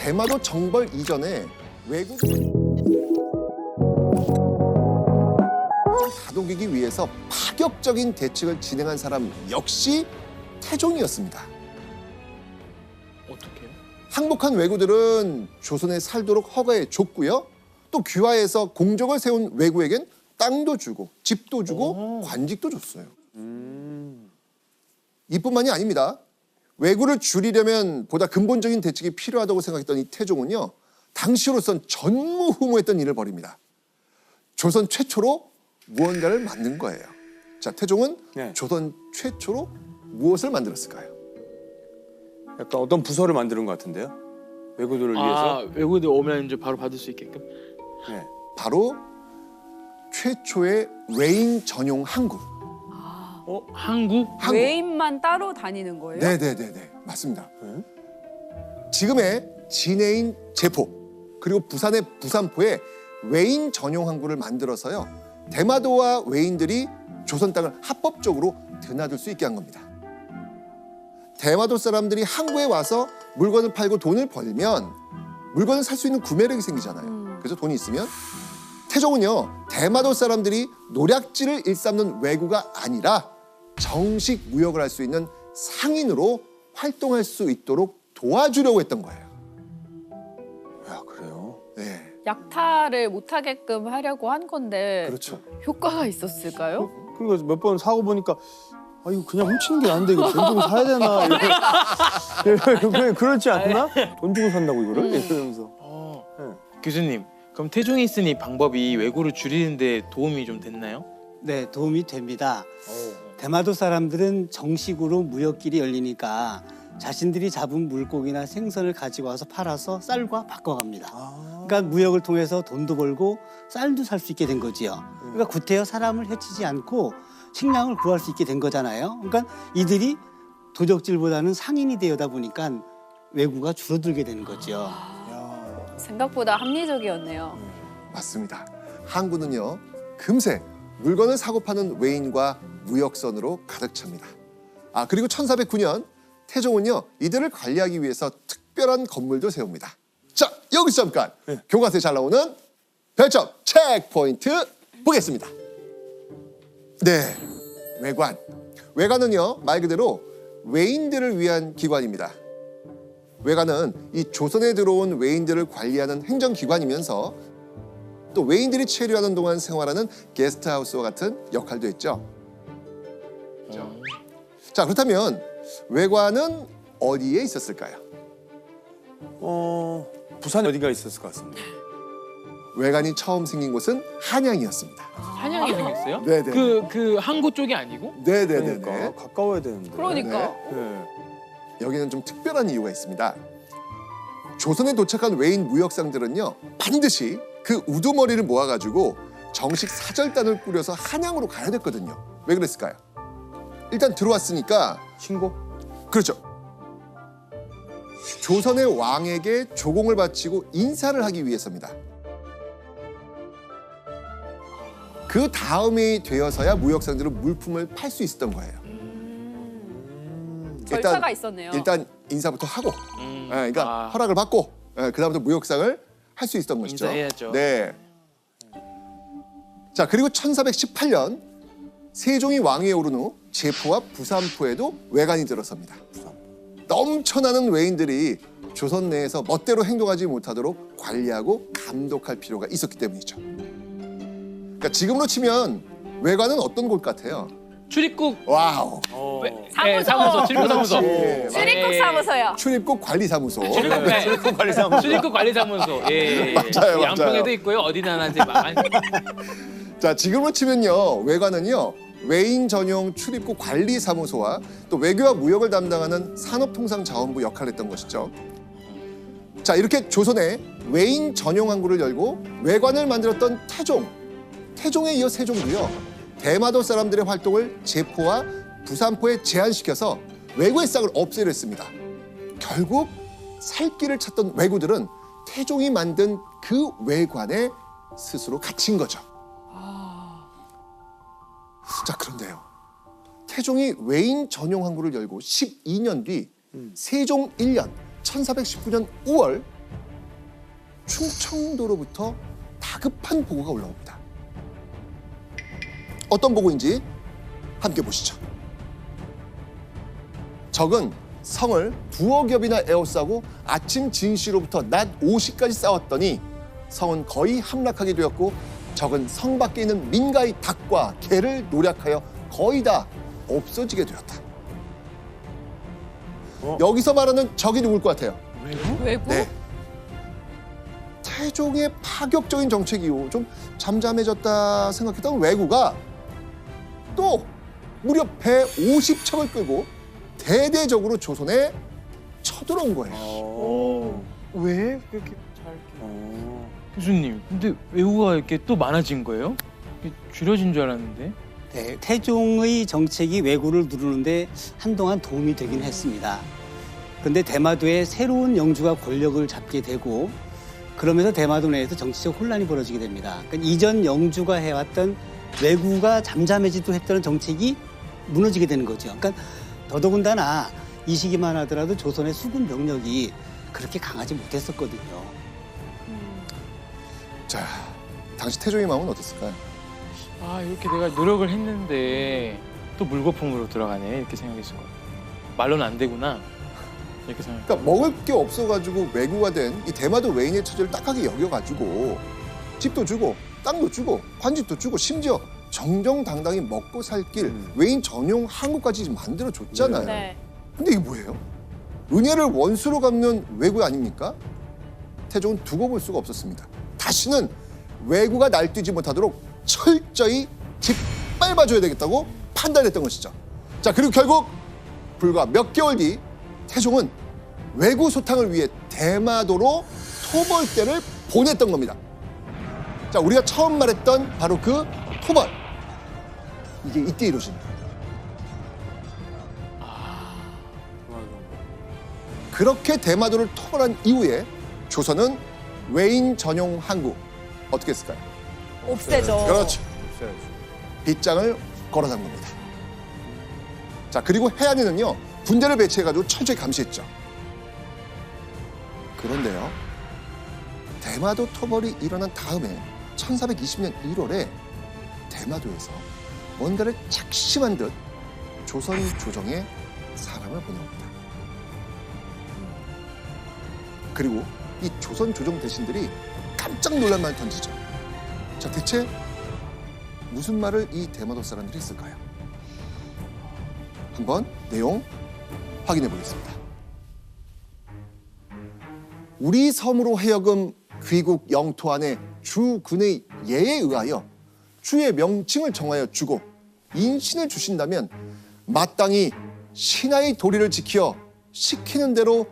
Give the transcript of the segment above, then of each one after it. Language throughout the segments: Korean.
대마도 정벌 이전에 외국 다독이기 위해서 파격적인 대책을 진행한 사람 역시 태종이었습니다. 어떻게요? 항복한 왜구들은 조선에 살도록 허가해 줬고요. 또 귀화해서 공적을 세운 왜구에겐 땅도 주고 집도 주고 관직도 줬어요. 이뿐만이 아닙니다. 왜구를 줄이려면 보다 근본적인 대책이 필요하다고 생각했던 이 태종은요. 당시로선 전무후무했던 일을 벌입니다. 조선 최초로 무언가를 만든 거예요. 자, 태종은 네. 조선 최초로 무엇을 만들었을까요? 약간 어떤 부서를 만드는 것 같은데요? 외국들을 위해서. 외국인들 오면 이제 바로 받을 수 있게끔. 네. 바로 최초의 외인 전용 항구. 한국? 항구. 외인만 따로 다니는 거예요? 네네네네, 맞습니다. 지금의 진해인 제포 그리고 부산의 부산포에 외인 전용 항구를 만들어서요. 대마도와 외인들이 조선 땅을 합법적으로 드나들 수 있게 한 겁니다. 대마도 사람들이 항구에 와서 물건을 팔고 돈을 벌면 물건을 살 수 있는 구매력이 생기잖아요. 그래서 돈이 있으면 태종은요. 대마도 사람들이 노략질을 일삼는 왜구가 아니라 정식 무역을 할 수 있는 상인으로 활동할 수 있도록 도와주려고 했던 거예요. 야, 그래요? 네, 약탈을 못하게끔 하려고 한 건데 그렇죠. 효과가 있었을까요? 그러니까 몇 번 사고 보니까 아 이거 그냥 훔치는 게 나은데 이거 돈 주고 사야 되나? 이거 그렇지 않나? 돈 주고 산다고 이거를? 이러면서. 교수님, 그럼 태종이 쓴 이 방법이 왜구를 줄이는데 도움이 좀 됐나요? 네, 도움이 됩니다. 대마도 사람들은 정식으로 무역길이 열리니까 자신들이 잡은 물고기나 생선을 가지고 와서 팔아서 쌀과 바꿔갑니다. 그러니까 무역을 통해서 돈도 벌고 쌀도 살 수 있게 된 거지요. 그러니까 구태여 사람을 해치지 않고 식량을 구할 수 있게 된 거잖아요. 그러니까 이들이 도적질보다는 상인이 되어다 보니까 왜구가 줄어들게 되는 거죠. 생각보다 합리적이었네요. 맞습니다. 항구는요. 금세 물건을 사고 파는 외인과 무역선으로 가득 찹니다. 그리고 1409년 태종은요. 이들을 관리하기 위해서 특별한 건물도 세웁니다. 자, 여기서 잠깐 교과서에 잘 나오는 별점 체크포인트 보겠습니다. 네, 외관. 외관은요. 말 그대로 외인들을 위한 기관입니다. 외관은 이 조선에 들어온 외인들을 관리하는 행정기관이면서 또 외인들이 체류하는 동안 생활하는 게스트하우스와 같은 역할도 했죠. 자, 그렇다면 외관은 어디에 있었을까요? 부산에 어디가 있었을 것 같습니다. 외관이 처음 생긴 곳은 한양이었습니다. 한양이 생겼어요? 네네. 그 항구 쪽이 아니고? 네네네. 그러니까 가까워야 되는데. 그러니까. 네. 여기는 좀 특별한 이유가 있습니다. 조선에 도착한 외인 무역상들은요. 반드시 그 우두머리를 모아가지고 정식 사절단을 꾸려서 한양으로 가야 됐거든요. 왜 그랬을까요? 일단 들어왔으니까 신고? 그렇죠. 조선의 왕에게 조공을 바치고 인사를 하기 위해서입니다. 그 다음이 되어서야 무역상들은 물품을 팔 수 있었던 거예요. 절차가 있었네요. 일단 인사부터 하고, 그러니까 허락을 받고, 그다음부터 무역상을 할 수 있었던 것이죠. 인사해야죠. 네. 자, 그리고 1418년 세종이 왕위에 오른 후 제포와 부산포에도 외관이 들어섭니다. 넘쳐나는 외인들이 조선 내에서 멋대로 행동하지 못하도록 관리하고 감독할 필요가 있었기 때문이죠. 그러니까 지금으로 치면 외관은 어떤 곳 같아요? 출입국 와우. 사무소, 출입국 사무소. 예, 출입국 사무소요. 출입국 관리사무소. 출입국 관리사무소. 출입국 관리사무소. 예. 맞아요. 양평에도 있고요. 어디나 이제 많이. 자, 지금으로 치면요. 외관은요. 외인 전용 출입국 관리사무소와 또 외교와 무역을 담당하는 산업통상자원부 역할을 했던 것이죠. 자, 이렇게 조선에 외인 전용 항구를 열고 외관을 만들었던 태종. 태종에 이어 세종도요. 대마도 사람들의 활동을 제포와 부산포에 제한시켜서 왜구의 싹을 없애려 했습니다. 결국 살 길을 찾던 왜구들은 태종이 만든 그 외관에 스스로 갇힌 거죠. 자, 그런데요. 태종이 외인 전용 항구를 열고 12년 뒤 세종 1년 1419년 5월 충청도로부터 다급한 보고가 올라옵니다. 어떤 보고인지 함께 보시죠. 적은 성을 2억 엽이나 에워싸고 아침 진시로부터 낮 5시까지 싸웠더니 성은 거의 함락하게 되었고 적은 성 밖에 있는 민가의 닭과 개를 노략하여 거의 다 없어지게 되었다. 여기서 말하는 적이 누굴 것 같아요? 외국? 네. 태종의 파격적인 정책 이후 좀 잠잠해졌다 생각했던 왜구가 또 무려 배 50척을 끌고 대대적으로 조선에 쳐들어온 거예요. 왜 그렇게 잘 교수님, 근데 외우가 이렇게 또 많아진 거예요? 이게 줄여진 줄 알았는데. 네, 태종의 정책이 왜구를 누르는데 한동안 도움이 되긴 했습니다. 그런데 대마도에 새로운 영주가 권력을 잡게 되고 그러면서 대마도 내에서 정치적 혼란이 벌어지게 됩니다. 그러니까 이전 영주가 해왔던 왜구가 잠잠해지도 했던 정책이 무너지게 되는 거죠. 그러니까 더더군다나 이 시기만 하더라도 조선의 수군 병력이 그렇게 강하지 못했었거든요. 자, 당시 태종의 마음은 어땠을까요? 아, 이렇게 내가 노력을 했는데 또 물거품으로 들어가네 이렇게 생각했을 거예요. 말로는 안 되구나 이렇게 생각. 그러니까 먹을 게 없어가지고 왜구가 된 이 대마도 외인의 처지를 딱하게 여겨가지고 집도 주고 땅도 주고 관직도 주고 심지어 정정당당히 먹고 살 길 외인 전용 항구까지 만들어줬잖아요. 네. 근데 이게 뭐예요? 은혜를 원수로 갚는 왜구 아닙니까? 태종은 두고 볼 수가 없었습니다. 다시는 왜구가 날뛰지 못하도록 철저히 짓밟아줘야 되겠다고 판단했던 것이죠. 자, 그리고 결국 불과 몇 개월 뒤 태종은 왜구 소탕을 위해 대마도로 토벌대를 보냈던 겁니다. 자, 우리가 처음 말했던 바로 그 토벌. 이게 이때 이루어집니다. 그렇게 대마도를 토벌한 이후에 조선은 외인 전용 항구 어떻게 했을까요? 없애죠. 그렇죠. 빗장을 걸어 담깁니다. 자, 그리고 해안에는요 군대를 배치해가지고 철저히 감시했죠. 그런데요 대마도 토벌이 일어난 다음에 1420년 1월에 대마도에서 뭔가를 작심한 듯 조선 조정에 사람을 보내옵니다. 그리고 이 조선 조정 대신들이 깜짝 놀랄 말을 던지죠. 자, 대체 무슨 말을 이 대마도 사람들이 했을까요? 한번 내용 확인해 보겠습니다. 우리 섬으로 하여금 귀국 영토 안에 주군의 예에 의하여 주의 명칭을 정하여 주고 인신을 주신다면 마땅히 신하의 도리를 지켜 시키는 대로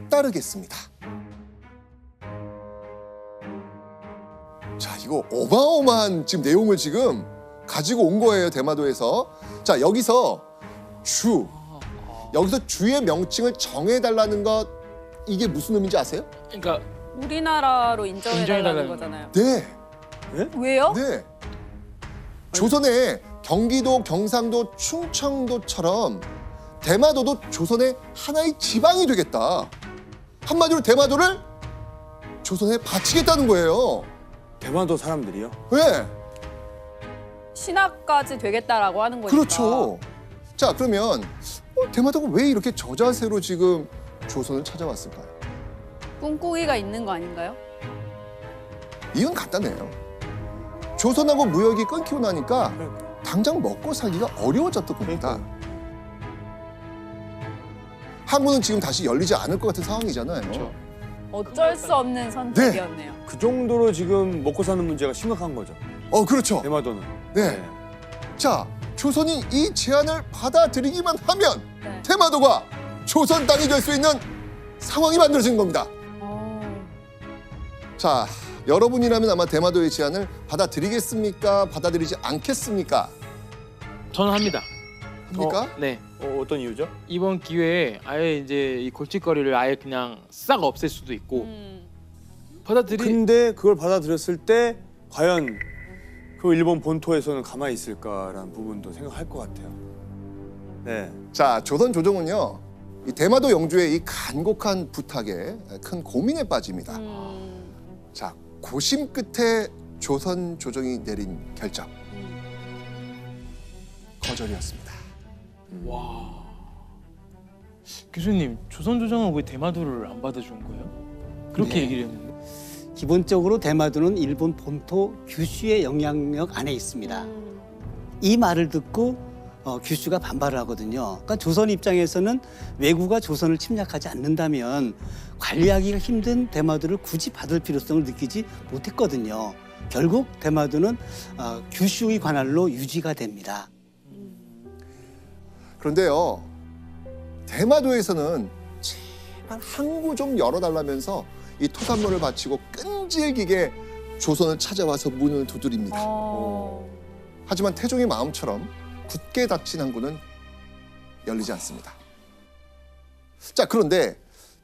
따르겠습니다. 자, 이거 어마어마한 지금 내용을 지금 가지고 온 거예요, 대마도에서. 자, 여기서 주의 명칭을 정해달라는 것, 이게 무슨 의미인지 아세요? 그러니까 우리나라로 인정해달라는 인정해달라는 거잖아요. 네, 왜요? 네. 조선의 경기도, 경상도, 충청도처럼 대마도도 조선의 하나의 지방이 되겠다. 한마디로 대마도를 조선에 바치겠다는 거예요. 대마도 사람들이요? 왜? 신하까지 되겠다라고 하는 거니까. 그렇죠. 자, 그러면 대마도가 왜 이렇게 저자세로 지금 조선을 찾아왔을까요? 꿍꿍이가 있는 거 아닌가요? 이유는 간단해요. 조선하고 무역이 끊기고 나니까 당장 먹고 살기가 어려워졌던 겁니다. 항구는 지금 다시 열리지 않을 것 같은 상황이잖아요. 그렇죠. 어쩔 수 없는 선택이었네요. 그 정도로 지금 먹고 사는 문제가 심각한 거죠. 그렇죠. 대마도는. 네. 자, 조선이 이 제안을 받아들이기만 하면 네. 대마도가 조선 땅이 될 수 있는 상황이 만들어진 겁니다. 자, 여러분이라면 아마 대마도의 제안을 받아들이겠습니까? 받아들이지 않겠습니까? 저는 합니다. 합니까? 네. 어떤 이유죠? 이번 기회에 아예 이제 이 골칫거리를 아예 그냥 싹 없앨 수도 있고 근데 그걸 받아들였을 때 과연 그 일본 본토에서는 가만히 있을까라는 부분도 생각할 것 같아요. 네. 자, 조선 조정은요, 이 대마도 영주의 이 간곡한 부탁에 큰 고민에 빠집니다. 자, 고심 끝에 조선 조정이 내린 결정 거절이었습니다. 교수님, 조선 조정은 왜 대마도를 안 받아준 거예요? 그렇게 네. 얘기를 했는데. 기본적으로 대마도는 일본 본토 규슈의 영향력 안에 있습니다. 이 말을 듣고 규슈가 반발을 하거든요. 그러니까 조선 입장에서는 왜구가 조선을 침략하지 않는다면 관리하기가 힘든 대마도를 굳이 받을 필요성을 느끼지 못했거든요. 결국 대마도는 규슈의 관할로 유지가 됩니다. 그런데요, 대마도에서는 제발 항구 좀 열어달라면서 이 토산문을 바치고 끈질기게 조선을 찾아와서 문을 두드립니다. 하지만 태종의 마음처럼 굳게 닫힌 항구는 열리지 않습니다. 자, 그런데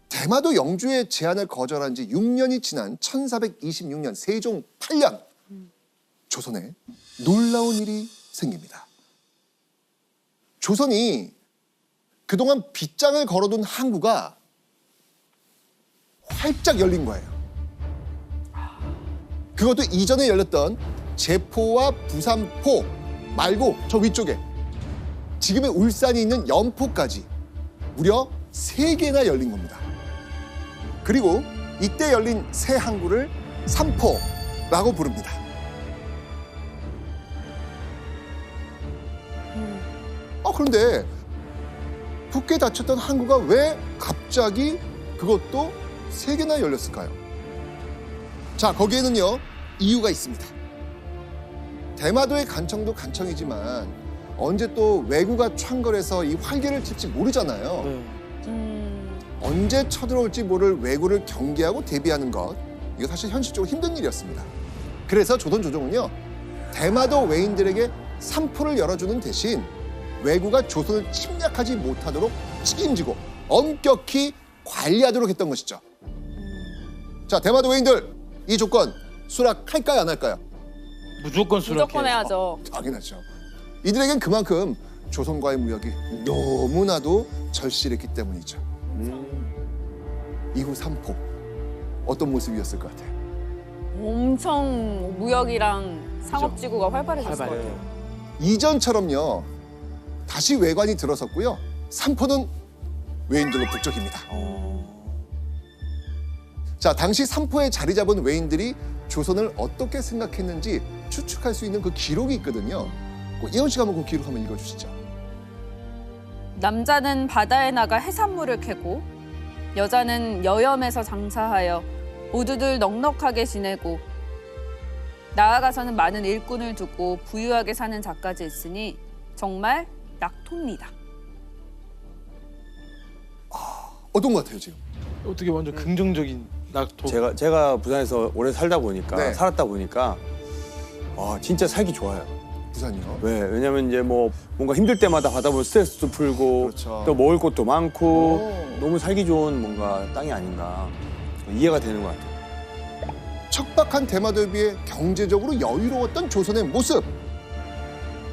대마도 영주의 제안을 거절한 지 6년이 지난 1426년 세종 8년 조선에 놀라운 일이 생깁니다. 조선이 그동안 빗장을 걸어둔 항구가 활짝 열린 거예요. 그것도 이전에 열렸던 제포와 부산포 말고 저 위쪽에 지금의 울산이 있는 연포까지 무려 3개나 열린 겁니다. 그리고 이때 열린 새 항구를 삼포라고 부릅니다. 그런데 굳게 닫혔던 항구가 왜 갑자기 그것도 3개나 열렸을까요? 자, 거기에는요, 이유가 있습니다. 대마도의 간청도 간청이지만 언제 또 왜구가 창궐해서 이 활개를 칠지 모르잖아요. 언제 쳐들어올지 모를 왜구를 경계하고 대비하는 것, 이거 사실 현실적으로 힘든 일이었습니다. 그래서 조선 조정은요, 대마도 외인들에게 삼포를 열어주는 대신 왜구가 조선을 침략하지 못하도록 책임지고 엄격히 관리하도록 했던 것이죠. 자, 대마도 외인들, 이 조건 수락할까요, 안 할까요? 무조건 수락해요. 무조건 해야죠. 당연하죠. 이들에겐 그만큼 조선과의 무역이 너무나도 절실했기 때문이죠. 이후 삼포, 어떤 모습이었을 것 같아요? 엄청 무역이랑 상업지구가 활발해졌을 것 같아요. 이전처럼요, 다시 외관이 들어섰고요. 삼포는 외인들로 북적입니다. 자, 당시 삼포에 자리 잡은 외인들이 조선을 어떻게 생각했는지 추측할 수 있는 그 기록이 있거든요. 예원 씨가 한번 그 기록 한번 읽어주시죠. 남자는 바다에 나가 해산물을 캐고 여자는 여염에서 장사하여 모두들 넉넉하게 지내고 나아가서는 많은 일꾼을 두고 부유하게 사는 자까지 있으니 정말 낙토입니다. 어떤 것 같아요, 지금? 어떻게 완전 긍정적인 낙토. 제가 부산에서 오래 살다 보니까 네. 살았다 보니까 진짜 살기 좋아요. 부산이요? 왜냐면 이제 뭐 뭔가 힘들 때마다 가다 보면 스트레스도 풀고 그렇죠. 또 먹을 것도 많고 오. 너무 살기 좋은 뭔가 땅이 아닌가 이해가 되는 것 같아요. 척박한 대마도에 비해 경제적으로 여유로웠던 조선의 모습.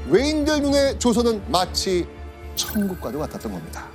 외인들 눈에 조선은 마치 천국과도 같았던 겁니다.